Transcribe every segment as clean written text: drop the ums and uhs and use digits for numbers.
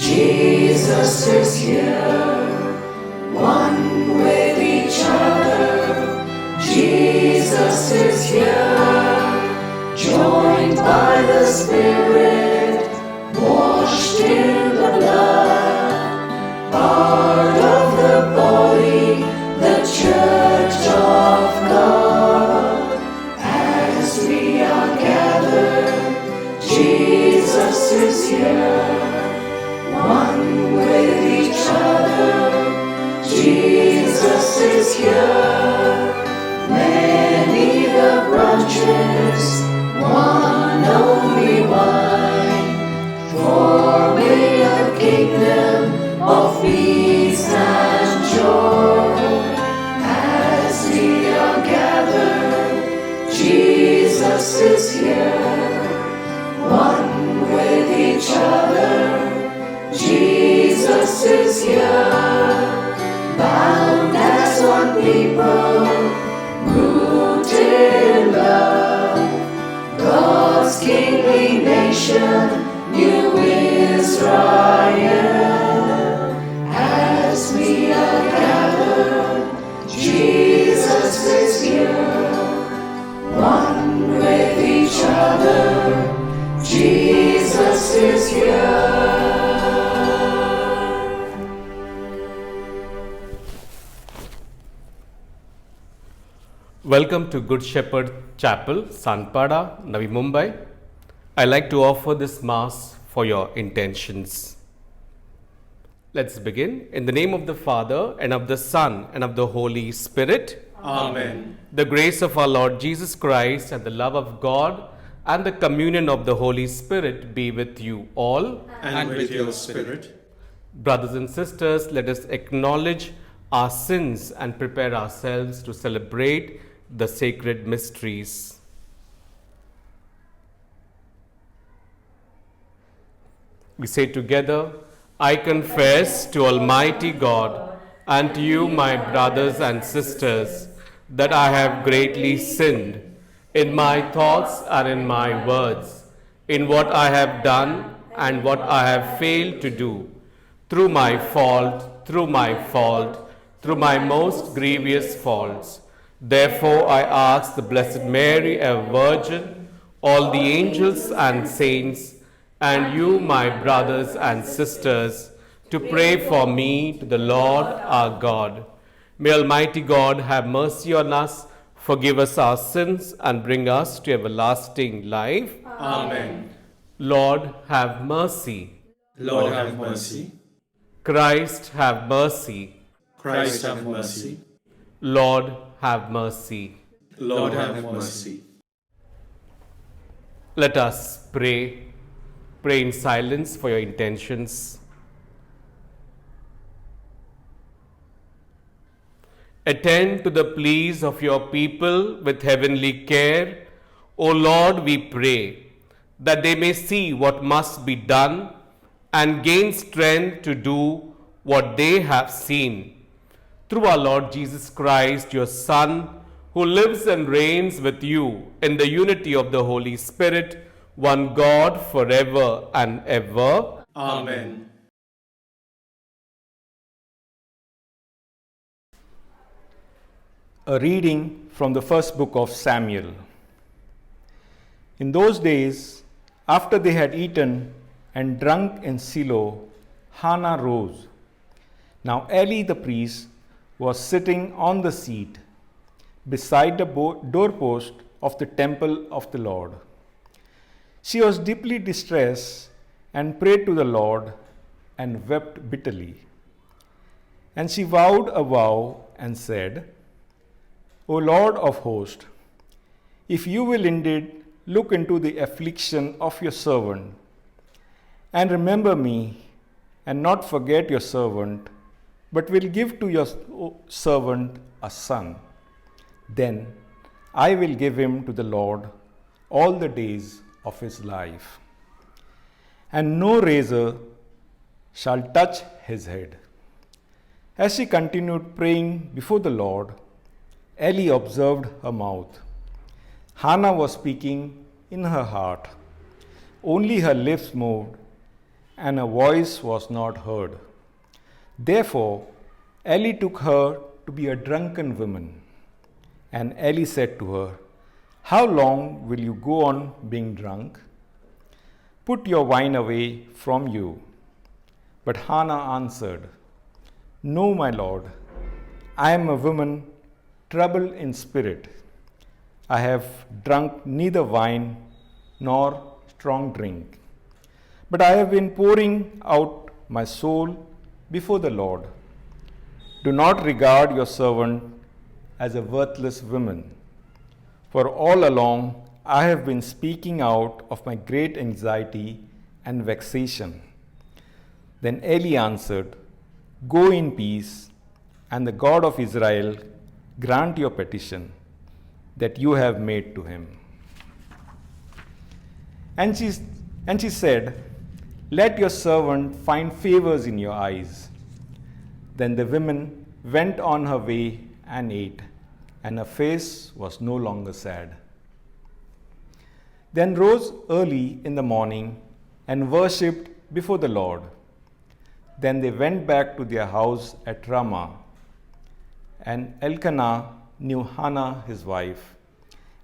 Jesus is here, one with each other. Jesus is here, joined by the Spirit, washed in the blood, part of the body, the Church of God. As we are gathered, Jesus is here, one with each other. Jesus is here, many the branches, one only vine, forming a kingdom of peace and joy. As we are gathered, Jesus is here, one with each other. Jesus is here, bound as one people, rooted in love. God's kingly nation, new Israel. As we are gathered, Jesus is here, one with each other. Jesus is here. Welcome to Good Shepherd Chapel, Sanpada, Navi Mumbai. I like to offer this Mass for your intentions. Let's begin. In the name of the Father, and of the Son, and of the Holy Spirit. Amen. The grace of our Lord Jesus Christ, and the love of God, and the communion of the Holy Spirit be with you all. And with your spirit. Brothers and sisters, let us acknowledge our sins and prepare ourselves to celebrate the sacred mysteries. We say together, I confess to Almighty God and to you, my brothers and sisters, that I have greatly sinned in my thoughts and in my words, in what I have done and what I have failed to do, through my fault, through my most grievous faults. Therefore I ask the Blessed Mary, a Virgin, all the angels and saints, and you, my brothers and sisters, to pray for me to the Lord our God. May Almighty God have mercy on us, forgive us our sins, and bring us to everlasting life. Amen. Lord, have mercy. Lord, have mercy. Christ, have mercy. Christ, have mercy. Lord, have mercy. Lord, have mercy. Let us pray. Pray in silence for your intentions. Attend to the pleas of your people with heavenly care. O Lord, we pray that they may see what must be done and gain strength to do what they have seen. Through our Lord Jesus Christ, your Son, who lives and reigns with you in the unity of the Holy Spirit, one God forever and ever. Amen. A reading from the first book of Samuel. In those days, after they had eaten and drunk in Shiloh, Hannah rose. Now Eli the priest was sitting on the seat beside the doorpost of the temple of the Lord. She was deeply distressed and prayed to the Lord and wept bitterly. And she vowed a vow and said, O Lord of hosts, if you will indeed look into the affliction of your servant, and remember me, and not forget your servant, but will give to your servant a son, then I will give him to the Lord all the days of his life, and no razor shall touch his head. As she continued praying before the Lord, Eli observed her mouth. Hannah was speaking in her heart. Only her lips moved, and her voice was not heard. Therefore, Eli took her to be a drunken woman. And Eli said to her, "How long will you go on being drunk? Put your wine away from you." But Hannah answered, "No, my lord, I am a woman troubled in spirit. I have drunk neither wine nor strong drink, but I have been pouring out my soul before the Lord. Do not regard your servant as a worthless woman, for all along I have been speaking out of my great anxiety and vexation." Then Eli answered, "Go in peace, and the God of Israel grant your petition that you have made to him." And she said, "Let your servant find favors in your eyes." Then the woman went on her way and ate, and her face was no longer sad. Then rose early in the morning and worshipped before the Lord. Then they went back to their house at Ramah. And Elkanah knew Hannah his wife,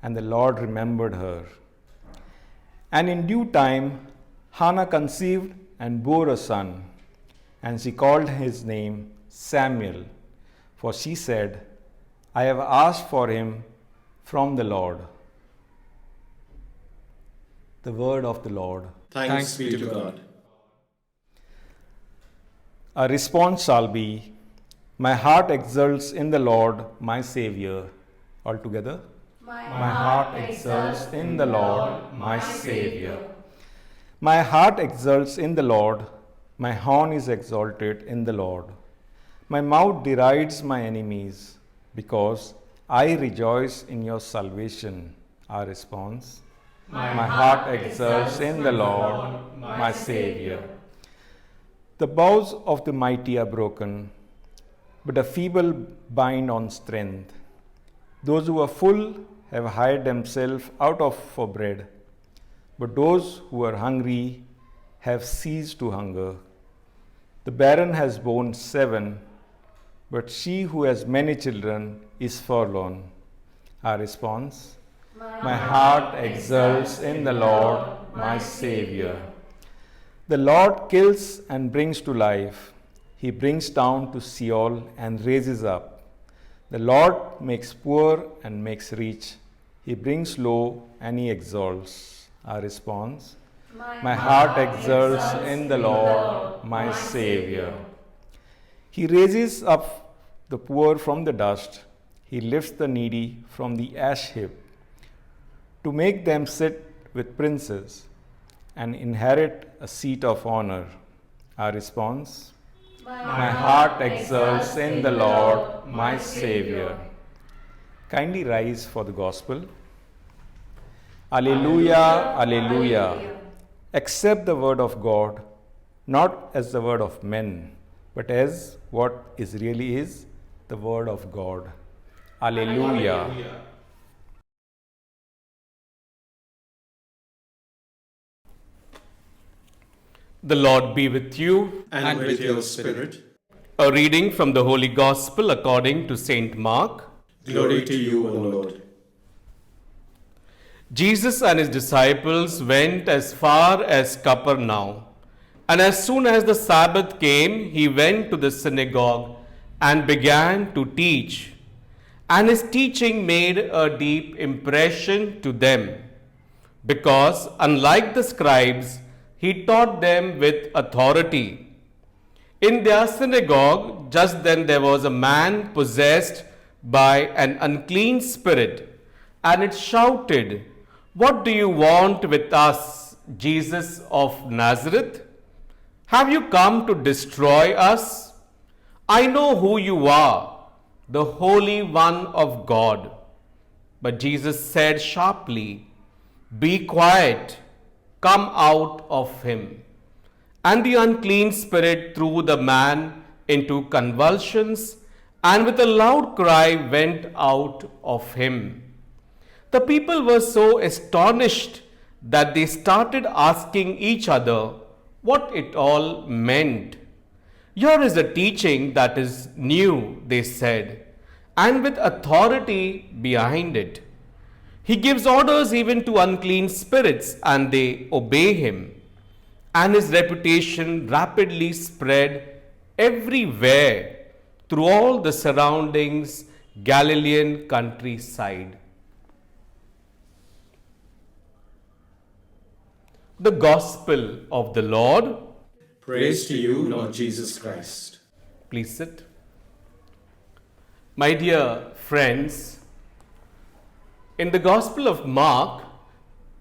and the Lord remembered her. And in due time Hannah conceived and bore a son, and she called his name Samuel, for she said, "I have asked for him from the Lord." The word of the Lord. Thanks be to God. Our response shall be, "My heart exults in the Lord, my Savior." All together. My heart exults in the Lord, my Savior. My heart exults in the Lord, my horn is exalted in the Lord. My mouth derides my enemies, because I rejoice in your salvation. Our response. My heart exults in the Lord, my Savior. The bows of the mighty are broken, but the feeble bind on strength. Those who are full have hired themselves out of for bread, but those who are hungry have ceased to hunger. The barren has borne 7, but she who has many children is forlorn. Our response. My heart exults in the Lord, my Savior. The Lord kills and brings to life. He brings down to Sheol and raises up. The Lord makes poor and makes rich. He brings low and he exalts. Our response. My heart exults in the Lord, my Savior. He raises up the poor from the dust. He lifts the needy from the ash heap, to make them sit with princes and inherit a seat of honor. Our response. My heart exults in the Lord, my Savior. Kindly rise for the gospel. Alleluia, alleluia. Accept the word of God, not as the word of men, but as what is really is, the word of God. Alleluia. The Lord be with you. And with your spirit. A reading from the Holy Gospel according to Saint Mark. Glory to you, O Lord. Jesus and his disciples went as far as Capernaum, and as soon as the Sabbath came, he went to the synagogue and began to teach. And his teaching made a deep impression to them, because unlike the scribes, he taught them with authority. In their synagogue, just then there was a man possessed by an unclean spirit, and it shouted, "What do you want with us, Jesus of Nazareth? Have you come to destroy us? I know who you are, the Holy One of God." But Jesus said sharply, "Be quiet, come out of him." And the unclean spirit threw the man into convulsions, and with a loud cry went out of him. The people were so astonished that they started asking each other, what it all meant. Here is a teaching that is new, they said, and with authority behind it. He gives orders even to unclean spirits, and they obey him. And his reputation rapidly spread everywhere through all the surroundings Galilean countryside. The Gospel of the Lord. Praise to you, Lord Jesus Christ. Please sit. My dear friends, in the Gospel of Mark,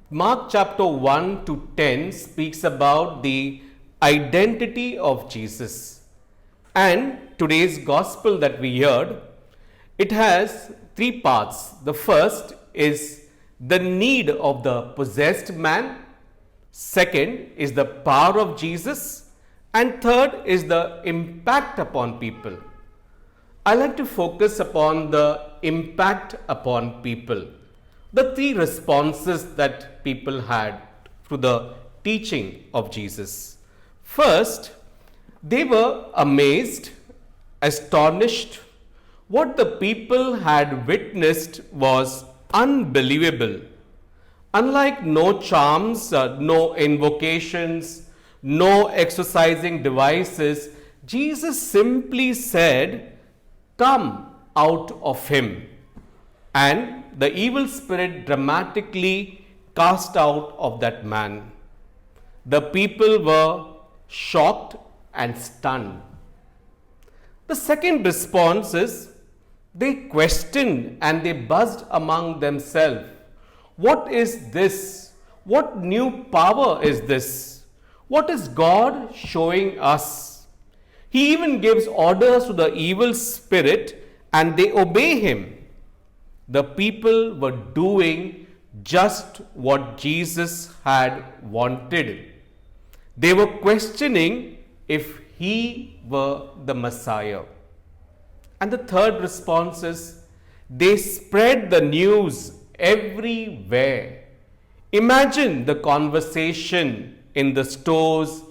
Mark chapter 1 to 10 speaks about the identity of Jesus. And today's Gospel that we heard, it has three parts. The first is the need of the possessed man. Second is the power of Jesus. And third is the impact upon people. I like to focus upon the impact upon people. The three responses that people had to the teaching of Jesus. First, they were amazed, astonished. What the people had witnessed was unbelievable. Unlike no charms, no invocations, no exorcising devices, Jesus simply said, "Come out of him." And the evil spirit dramatically cast out of that man. The people were shocked and stunned. The second response is they questioned and they buzzed among themselves. What is this? What new power is this? What is God showing us? He even gives orders to the evil spirit and they obey him. The people were doing just what Jesus had wanted. They were questioning if he were the Messiah. And the third response is they spread the news everywhere. Imagine the conversation in the stores,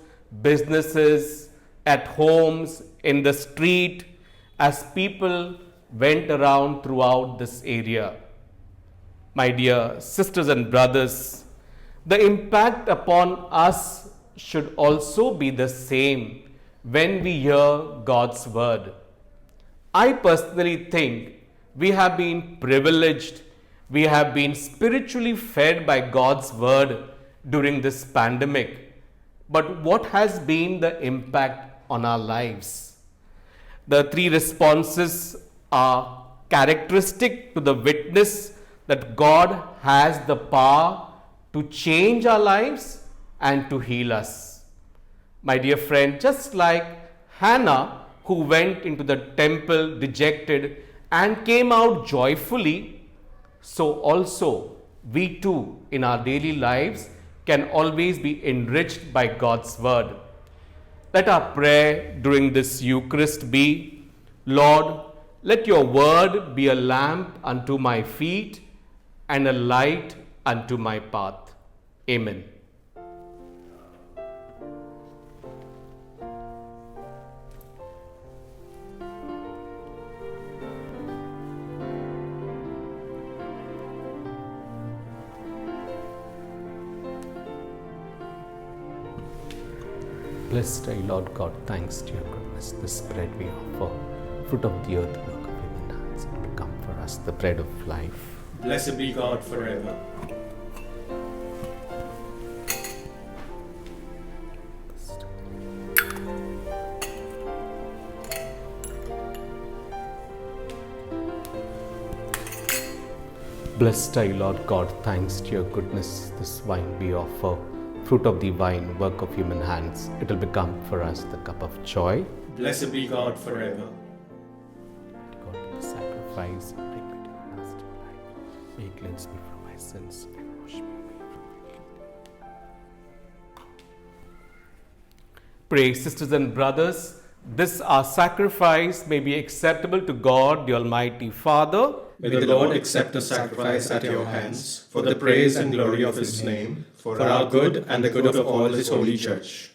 businesses, at homes, in the street, as people went around throughout this area. My dear sisters and brothers, the impact upon us should also be the same when we hear God's word. I personally think we have been privileged, we have been spiritually fed by God's word during this pandemic. But what has been the impact on our lives? The three responses are characteristic to the witness that God has the power to change our lives and to heal us. My dear friend, just like Hannah, who went into the temple dejected and came out joyfully, so also we too in our daily lives can always be enriched by God's word. Let our prayer during this Eucharist be, Lord, let your word be a lamp unto my feet and a light unto my path. Amen. Blessed are you, Lord God, thanks to your goodness. This bread we offer, fruit of the earth, work of human hands, it become for us the bread of life. Blessed be God forever. Blessed are you, Lord God, thanks to your goodness. This wine we offer, fruit of the vine, work of human hands, it will become for us the cup of joy. Blessed be God forever. God, the sacrifice, bring me to everlasting life. May he cleanse me from my sins and wash me away from my guilt. Pray, sisters and brothers, this our sacrifice may be acceptable to God, the Almighty Father. May the Lord accept the sacrifice at your hands for the praise and glory of his name, for our good and the good of all his holy church.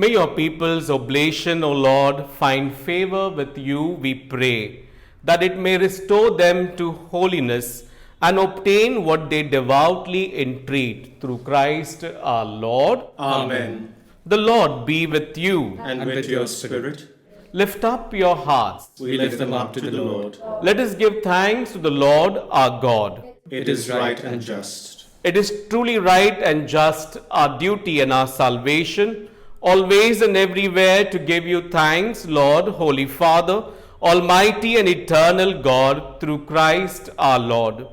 May your people's oblation, O Lord, find favor with you, we pray, that it may restore them to holiness and obtain what they devoutly entreat through Christ our Lord. Amen. The Lord be with you. And with your spirit, Lift up your hearts. we lift them up to the Lord. Let us give thanks to the Lord our God. It is right and just. It is truly right and just, our duty and our salvation, always and everywhere to give you thanks, Lord, Holy Father, Almighty and eternal God, through Christ our Lord.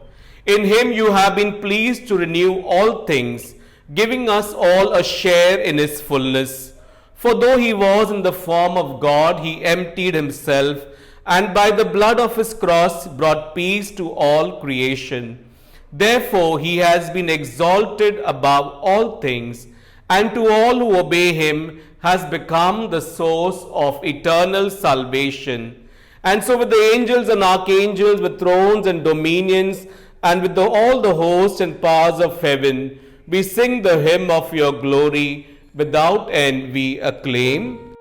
In him you have been pleased to renew all things, giving us all a share in his fullness. For though he was in the form of God, he emptied himself, and by the blood of his cross brought peace to all creation. Therefore he has been exalted above all things, and to all who obey him has become the source of eternal salvation. And so with the angels and archangels, with thrones and dominions, and with all the hosts and powers of heaven, we sing the hymn of your glory. Without end we acclaim.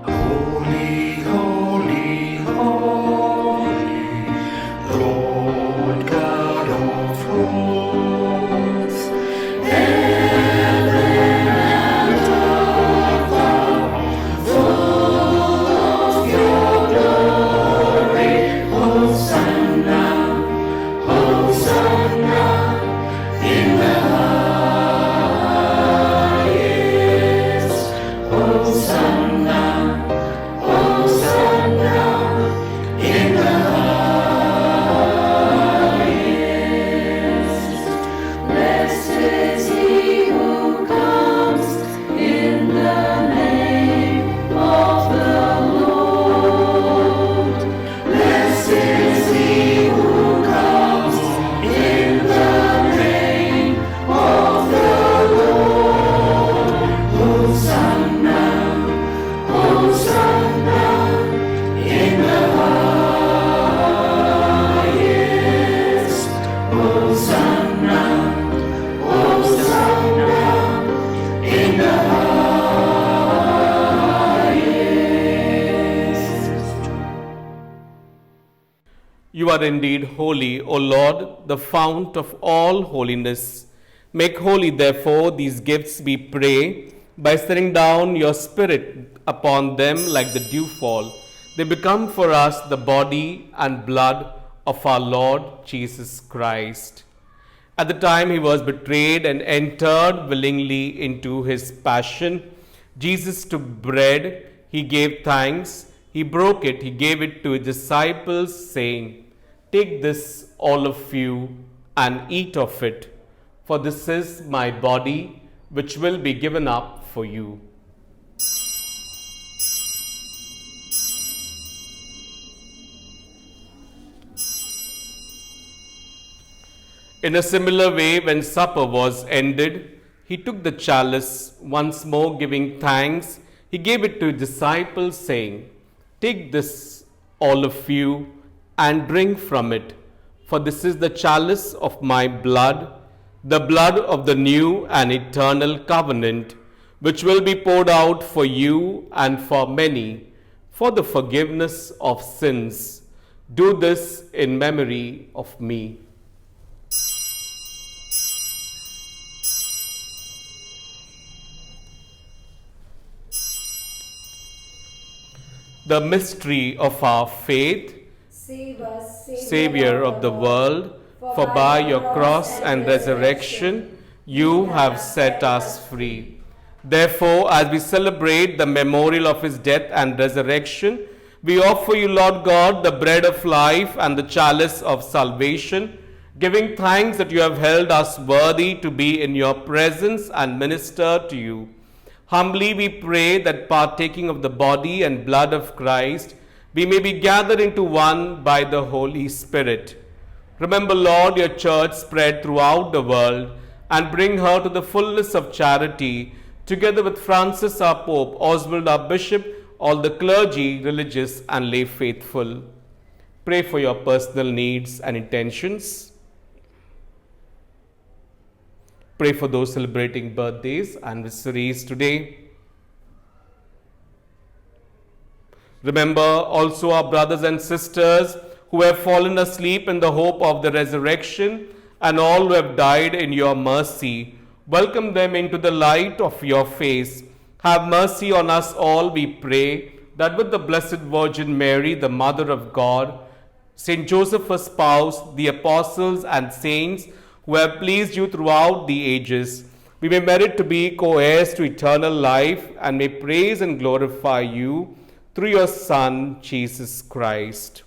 Holy, holy, holy, Lord God of hosts. Heaven and earth are full of your glory. Hosanna, Hosanna in the highest. Hosanna, Hosanna in the highest. Blessed is he who comes in the name of the Lord. Blessed is he who comes in the name of the Lord. Hosanna, Hosanna in the highest. Hosanna, Hosanna in the highest. You are indeed holy, O Lord, the fount of all holiness. Make holy, therefore, these gifts, we pray, by sending down your Spirit upon them like the dewfall. They become for us the body and blood of our Lord Jesus Christ. At the time he was betrayed and entered willingly into his passion, Jesus took bread, he gave thanks, he broke it, he gave it to his disciples, saying, "Take this, all of you, and eat of it, for this is my body, which will be given up for you." In a similar way, when supper was ended, he took the chalice, once more giving thanks, he gave it to his disciples, saying, "Take this, all of you, and drink from it, for this is the chalice of my blood, the blood of the new and eternal covenant, which will be poured out for you and for many, for the forgiveness of sins. Do this in memory of me." The mystery of our faith. Save us, Savior of the world, for by your cross and resurrection you have set us free. Therefore, as we celebrate the memorial of his death and resurrection, we offer you, Lord God, the bread of life and the chalice of salvation, giving thanks that you have held us worthy to be in your presence and minister to you. Humbly we pray that, partaking of the body and blood of Christ, we may be gathered into one by the Holy Spirit. Remember, Lord, your church spread throughout the world, and bring her to the fullness of charity, together with Francis our Pope, Oswald our Bishop, all the clergy, religious and lay faithful. Pray for your personal needs and intentions. Pray for those celebrating birthdays, anniversaries today. Remember also our brothers and sisters who have fallen asleep in the hope of the resurrection, and all who have died in your mercy. Welcome them into the light of your face. Have mercy on us all, we pray, that with the Blessed Virgin Mary, the Mother of God, Saint Joseph, her spouse, the apostles and saints who have pleased you throughout the ages, we may merit to be co-heirs to eternal life and may praise and glorify you through your Son, Jesus Christ.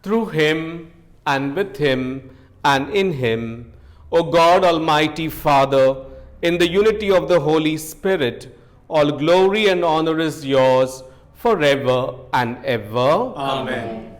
Through him and with him and in him, O God, Almighty Father, in the unity of the Holy Spirit, all glory and honor is yours forever and ever. Amen.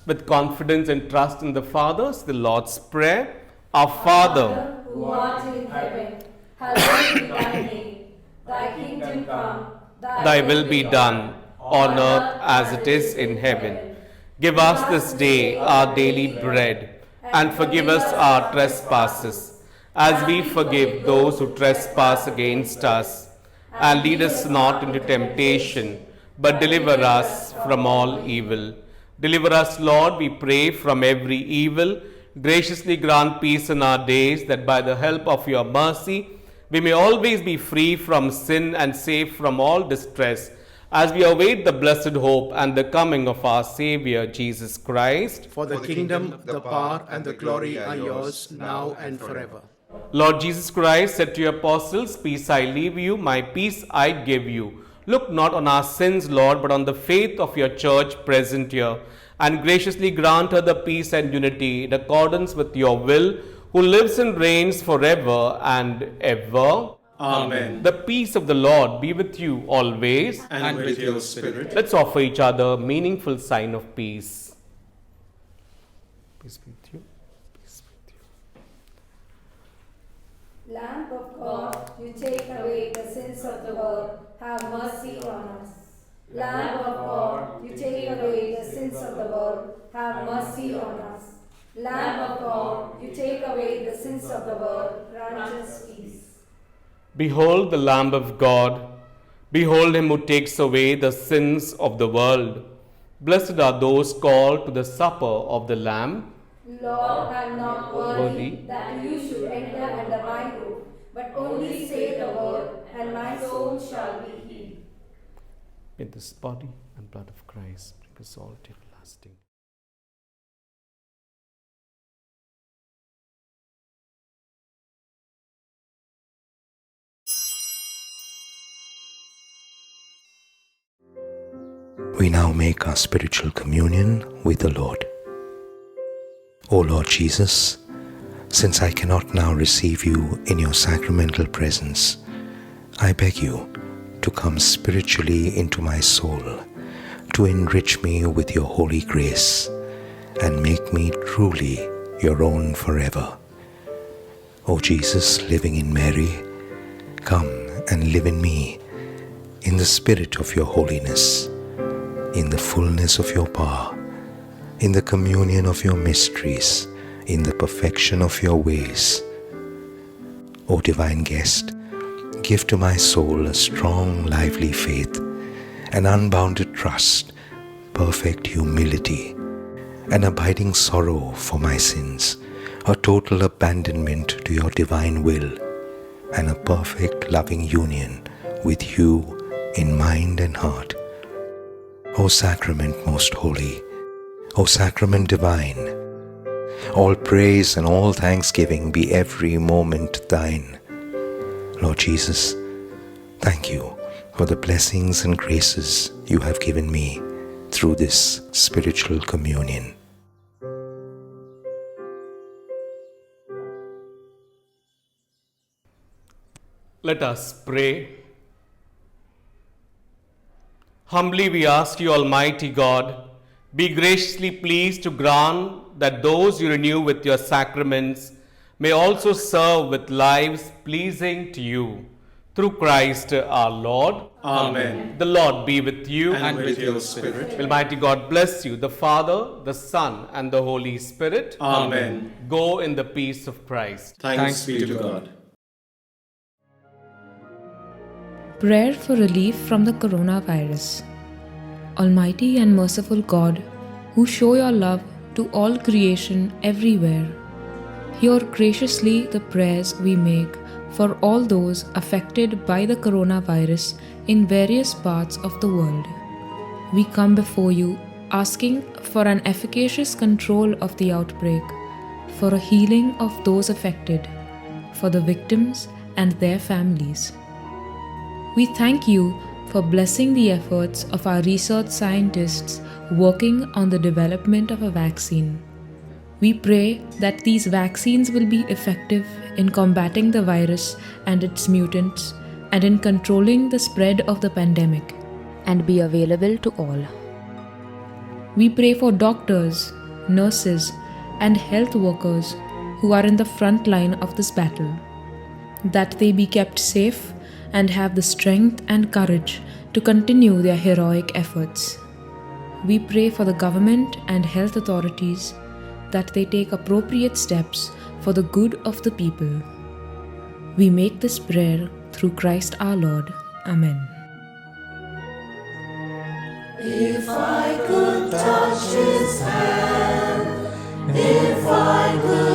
With confidence and trust in the Father, the Lord's Prayer. Our Father, who art in heaven, hallowed be thy name. Thy kingdom come, thy will be done on earth as it is in heaven. Give us this day our daily bread, and forgive us our trespasses, as we forgive those who trespass against us. And lead us not into temptation, but deliver us from all evil. Deliver us, Lord, we pray, from every evil. Graciously grant peace in our days, that by the help of your mercy, we may always be free from sin and safe from all distress, as we await the blessed hope and the coming of our Saviour, Jesus Christ. For the kingdom, the power, and the glory are yours, now and forever. Lord Jesus Christ said to your apostles, Peace I leave you, my peace I give you. Look not on our sins, Lord, but on the faith of your church present here, and graciously grant her the peace and unity in accordance with your will, who lives and reigns forever and ever. Amen. The peace of the Lord be with you always. And with your spirit. Let's offer each other a meaningful sign of peace. Peace be with you. Peace be with you. Lamb of God, you take away the sins of the world, have mercy on us. Lamb of God, you take away the sins of the world, have mercy on us. Lamb of God, you take away the sins of the world, grant us peace. Behold the Lamb of God. Behold him who takes away the sins of the world. Blessed are those called to the supper of the Lamb. Lord, I am not worthy Worthy. that you should enter under my roof, but only say the word, and my soul shall be healed. May this body and blood of Christ bring us all to everlasting. We now make our spiritual communion with the Lord. O Lord Jesus, since I cannot now receive you in your sacramental presence, I beg you to come spiritually into my soul, to enrich me with your holy grace, and make me truly your own forever. O Jesus, living in Mary, come and live in me, in the spirit of your holiness, in the fullness of your power, in the communion of your mysteries, in the perfection of your ways. O divine guest, give to my soul a strong, lively faith, an unbounded trust, perfect humility, an abiding sorrow for my sins, a total abandonment to your divine will, and a perfect loving union with you in mind and heart. O Sacrament most holy, O Sacrament divine, all praise and all thanksgiving be every moment thine. Lord Jesus, thank you for the blessings and graces you have given me through this spiritual communion. Let us pray. Humbly we ask you, Almighty God, be graciously pleased to grant that those you renew with your sacraments may also serve with lives pleasing to you. Through Christ our Lord. Amen. The Lord be with you. And with your spirit. Will mighty God bless you, the Father, the Son, and the Holy Spirit. Amen. Go in the peace of Christ. Thanks be to God. Prayer for relief from the coronavirus. Almighty and merciful God, who show your love to all creation everywhere, hear graciously the prayers we make for all those affected by the coronavirus in various parts of the world. We come before you asking for an efficacious control of the outbreak, for a healing of those affected, for the victims and their families. We thank you for blessing the efforts of our research scientists working on the development of a vaccine. We pray that these vaccines will be effective in combating the virus and its mutants and in controlling the spread of the pandemic and be available to all. We pray for doctors, nurses, and health workers who are in the front line of this battle, that they be kept safe and have the strength and courage to continue their heroic efforts. We pray for the government and health authorities that they take appropriate steps for the good of the people. We make this prayer through Christ our Lord. Amen. If I could touch his hand, if I could